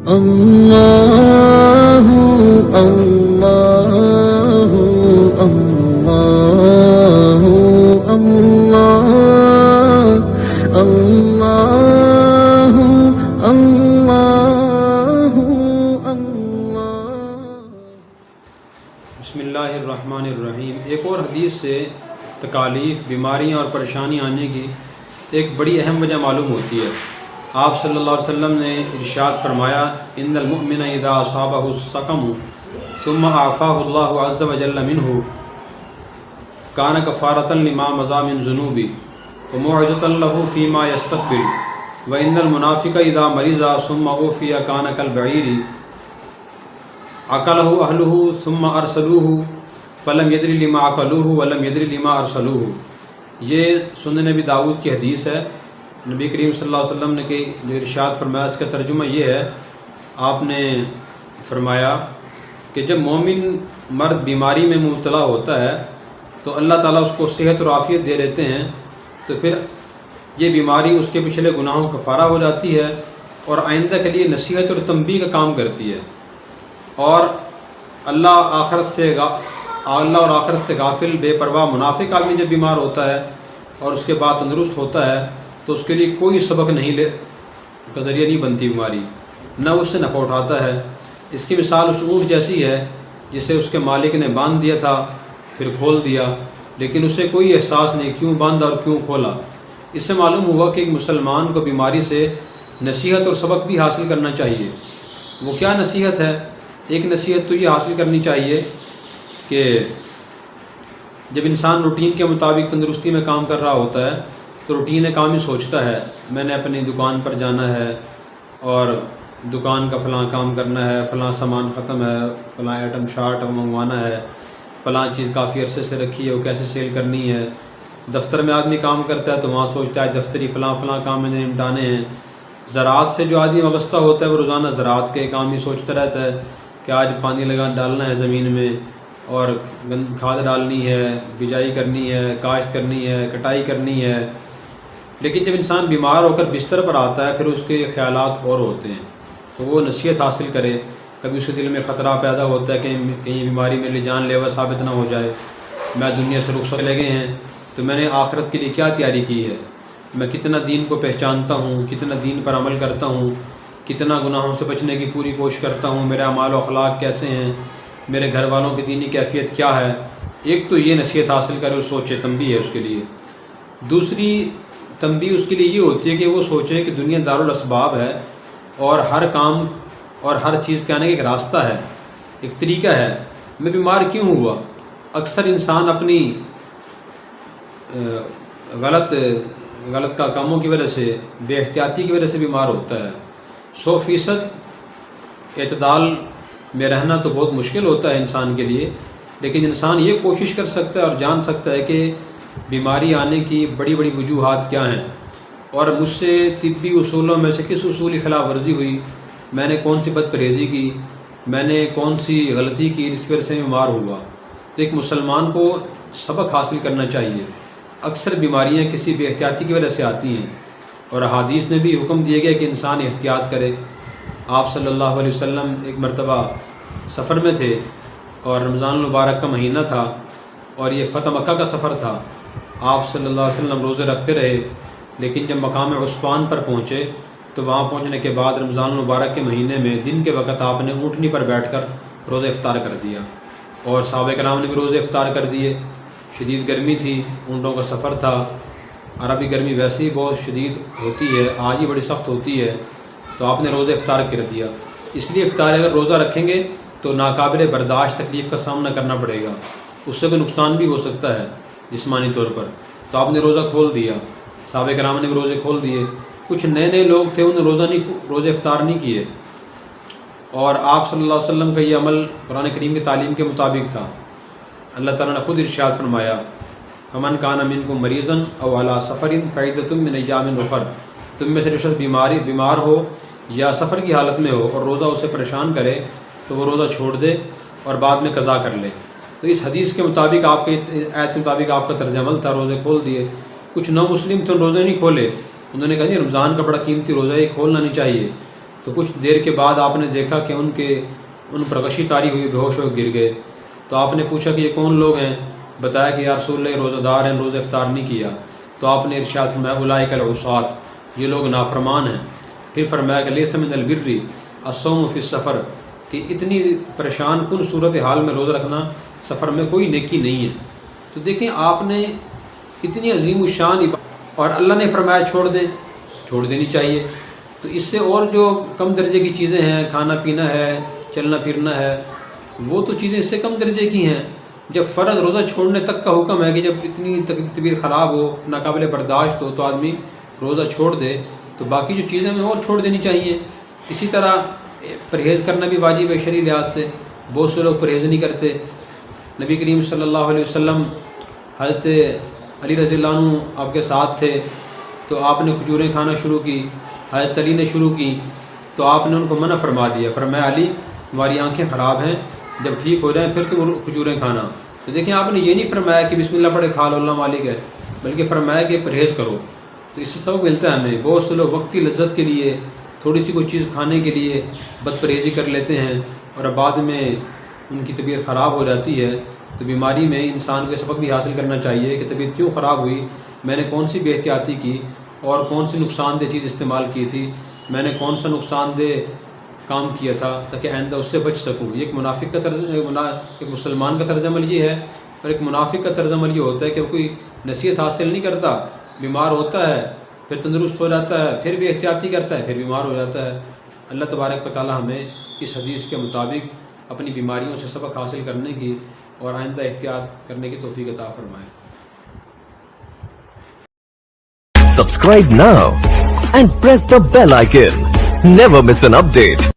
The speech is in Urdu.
اللہ اللہ اللہ اللہ اللہ اللہ اللہ۔ بسم اللہ الرحمن الرحیم۔ ایک اور حدیث سے تکالیف، بیماریاں اور پریشانی آنے کی ایک بڑی اہم وجہ معلوم ہوتی ہے۔ آپ صلی اللہ علیہ وسلم نے ارشاد فرمایا، ان المؤمن اذا اصابہ السقم ثم عافاہ اللہ عز وجل منہ کان کفارۃ لما مضی من ذنوب وموعظۃ له فیما یستقبل وان المنافق اذا مرض ثم عوفی کان کالبعیر عقلہ اہلہ ثم ارسلوہ فلم یدر لما عقلوہ ولم یدر لما ارسلوہ۔ یہ سنن نبی داؤد کی حدیث ہے۔ نبی کریم صلی اللہ علیہ وسلم نے کہ جو ارشاد فرمایا، اس کا ترجمہ یہ ہے، آپ نے فرمایا کہ جب مومن مرد بیماری میں مبتلا ہوتا ہے تو اللہ تعالیٰ اس کو صحت اور عافیت دے دیتے ہیں، تو پھر یہ بیماری اس کے پچھلے گناہوں کا کفارہ ہو جاتی ہے اور آئندہ کے لیے نصیحت اور تنبیہ کا کام کرتی ہے۔ اور اللہ اور آخرت سے غافل بے پرواہ منافق آدمی جب بیمار ہوتا ہے اور اس کے بعد تندرست ہوتا ہے تو اس کے لیے کوئی سبق کا ذریعہ نہیں بنتی بیماری، نہ اس سے نفع اٹھاتا ہے۔ اس کی مثال اس اونٹ جیسی ہے جسے اس کے مالک نے باندھ دیا تھا پھر کھول دیا، لیکن اسے کوئی احساس نہیں کیوں باندھا اور کیوں کھولا۔ اس سے معلوم ہوا کہ ایک مسلمان کو بیماری سے نصیحت اور سبق بھی حاصل کرنا چاہیے۔ وہ کیا نصیحت ہے؟ ایک نصیحت تو یہ حاصل کرنی چاہیے کہ جب انسان روٹین کے مطابق تندرستی میں کام کر رہا ہوتا ہے تو روٹین کام ہی سوچتا ہے، میں نے اپنی دکان پر جانا ہے اور دکان کا فلاں کام کرنا ہے، فلاں سامان ختم ہے، فلاں آئٹم شارٹ منگوانا ہے، فلاں چیز کافی عرصے سے رکھی ہے وہ کیسے سیل کرنی ہے۔ دفتر میں آدمی کام کرتا ہے تو وہاں سوچتا ہے دفتری فلاں کام میں نے نمٹانے ہیں۔ زراعت سے جو آدمی وابستہ ہوتا ہے وہ روزانہ زراعت کے کام ہی سوچتا رہتا ہے کہ آج پانی ڈالنا ہے زمین میں اور کھاد ڈالنی ہے، بجائی کرنی ہے، کاشت کرنی ہے، کٹائی کرنی ہے۔ لیکن جب انسان بیمار ہو کر بستر پر آتا ہے پھر اس کے خیالات اور ہوتے ہیں، تو وہ نصیحت حاصل کرے۔ کبھی اس کے دل میں خطرہ پیدا ہوتا ہے کہ کہیں بیماری میرے لیے جان لیوا ثابت نہ ہو جائے، میں دنیا سے رخصت لگے ہیں تو میں نے آخرت کے لیے کیا تیاری کی ہے، میں کتنا دین کو پہچانتا ہوں، کتنا دین پر عمل کرتا ہوں، کتنا گناہوں سے بچنے کی پوری کوشش کرتا ہوں، میرے اعمال و اخلاق کیسے ہیں، میرے گھر والوں کی دینی کیفیت کیا ہے۔ ایک تو یہ نصیحت حاصل کرے اور سوچے، تنبیہ ہے اس کے لیے۔ دوسری تنبیہ اس کے لیے یہ ہوتی ہے کہ وہ سوچے کہ دنیا دارالاسباب ہے اور ہر کام اور ہر چیز کے آنے کا ایک راستہ ہے، ایک طریقہ ہے۔ میں بیمار کیوں ہوا؟ اکثر انسان اپنی غلط کاموں کی وجہ سے، بے احتیاطی کی وجہ سے بیمار ہوتا ہے۔ 100% اعتدال میں رہنا تو بہت مشکل ہوتا ہے انسان کے لیے، لیکن انسان یہ کوشش کر سکتا ہے اور جان سکتا ہے کہ بیماری آنے کی بڑی بڑی وجوہات کیا ہیں اور مجھ سے طبی اصولوں میں سے کس اصول کی خلاف ورزی ہوئی، میں نے کون سی بد پرہیزی کی، میں نے کون سی غلطی کی جس کی وجہ سے بیمار ہوا۔ تو ایک مسلمان کو سبق حاصل کرنا چاہیے۔ اکثر بیماریاں کسی بے احتیاطی کی وجہ سے آتی ہیں اور احادیث میں بھی حکم دیا گیا کہ انسان احتیاط کرے۔ آپ صلی اللہ علیہ وسلم ایک مرتبہ سفر میں تھے اور رمضان المبارک کا مہینہ تھا اور یہ فتح مکہ کا سفر تھا۔ آپ صلی اللہ علیہ وسلم روزے رکھتے رہے، لیکن جب مقام عصفان پر پہنچے تو وہاں پہنچنے کے بعد رمضان المبارک کے مہینے میں دن کے وقت آپ نے اونٹنی پر بیٹھ کر روزہ افطار کر دیا اور صحابہ کرام نے بھی روزے افطار کر دیے۔ شدید گرمی تھی، اونٹوں کا سفر تھا، عربی گرمی ویسے ہی بہت شدید ہوتی ہے، آج ہی بڑی سخت ہوتی ہے، تو آپ نے روزہ افطار کر دیا۔ اس لیے افطار اگر روزہ رکھیں گے تو ناقابل برداشت تکلیف کا سامنا کرنا پڑے گا، اس سے کوئی نقصان بھی ہو سکتا ہے جسمانی طور پر۔ تو آپ نے روزہ کھول دیا، صحابہ کرام نے بھی روزے کھول دیے۔ کچھ نئے لوگ تھے، انہوں نے روزے افطار نہیں کیے، اور آپ صلی اللہ علیہ وسلم کا یہ عمل قرآن کریم کی تعلیم کے مطابق تھا۔ اللہ تعالیٰ نے خود ارشاد فرمایا، فمن کان منکم مریضا او علی سفر فعدۃ من ایام اخر، تم میں سے جو شخص بیمار ہو یا سفر کی حالت میں ہو اور روزہ اسے پریشان کرے تو وہ روزہ چھوڑ دے اور بعد میں قضا کر لے۔ تو اس حدیث کے مطابق آپ کے آیت کے مطابق آپ کا طرز عمل تھا، روزے کھول دیے۔ کچھ نو مسلم تھے، روزے نہیں کھولے، انہوں نے کہا نہیں رمضان کا بڑا قیمتی روزہ ہے، یہ کھولنا نہیں چاہیے۔ تو کچھ دیر کے بعد آپ نے دیکھا کہ ان پر غشی طاری ہوئی، بے ہوش ہو گر گئے. تو آپ نے پوچھا کہ یہ کون لوگ ہیں؟ بتایا کہ یا رسول اللہ روزہ دار ہیں، روزہ افطار نہیں کیا. تو آپ نے ارشاد فرمایا اولئک العصاۃ، یہ لوگ نافرمان ہیں. پھر فرمایا کہ لیس من البر الصوم فی السفر، کہ اتنی پریشان کن صورت حال میں روزہ رکھنا سفر میں کوئی نیکی نہیں ہے. تو دیکھیں آپ نے اتنی عظیم الشان اور اللہ نے فرمایا چھوڑ دینی چاہیے. تو اس سے اور جو کم درجے کی چیزیں ہیں، کھانا پینا ہے، چلنا پھرنا ہے، وہ تو چیزیں اس سے کم درجے کی ہیں. جب فرض روزہ چھوڑنے تک کا حکم ہے کہ جب اتنی طبیعت خراب ہو، ناقابل برداشت ہو تو آدمی روزہ چھوڑ دے، تو باقی جو چیزیں ہیں اور چھوڑ دینی چاہیے. اسی طرح پرہیز کرنا بھی واجب ہے شرعی لحاظ سے. بہت سے لوگ پرہیز نہیں کرتے. نبی کریم صلی اللہ علیہ وسلم حضرت علی رضی اللہ عنہ آپ کے ساتھ تھے، تو آپ نے کھجوریں کھانا شروع کی. حضرت علی نے شروع کی تو آپ نے ان کو منع فرما دیا. فرمایا علی تمہاری آنکھیں خراب ہیں، جب ٹھیک ہو جائیں پھر تم کھجوریں کھانا. تو دیکھیں آپ نے یہ نہیں فرمایا کہ بسم اللہ پڑھے کھا لو اللہ مالک ہے، بلکہ فرمایا کہ پرہیز کرو. تو اس سے سبق ملتا ہے ہمیں. بہت سے لوگ وقتی لذت کے لیے، تھوڑی سی کوئی چیز کھانے کے لیے بد پرہیزی کر لیتے ہیں، اور بعد میں ان کی طبیعت خراب ہو جاتی ہے. تو بیماری میں انسان کو سبق بھی حاصل کرنا چاہیے کہ طبیعت کیوں خراب ہوئی، میں نے کون سی بے احتیاطی کی اور کون سی نقصان دہ چیز استعمال کی تھی، میں نے کون سا نقصان دہ کام کیا تھا تاکہ آئندہ اس سے بچ سکوں. ایک منافق کا ایک مسلمان کا طرز عمل یہ ہے، اور ایک منافق کا طرز عمل یہ ہوتا ہے کہ وہ کوئی نصیحت حاصل نہیں کرتا، بیمار ہوتا ہے پھر تندرست ہو جاتا ہے، پھر بھی احتیاطی کرتا ہے، پھر بیمار ہو جاتا ہے. اللہ تبارک و تعالی ہمیں اس حدیث کے مطابق اپنی بیماریوں سے سبق حاصل کرنے کی اور آئندہ احتیاط کرنے کی توفیق عطا فرمائے. Subscribe now and press the bell icon. Never miss an update.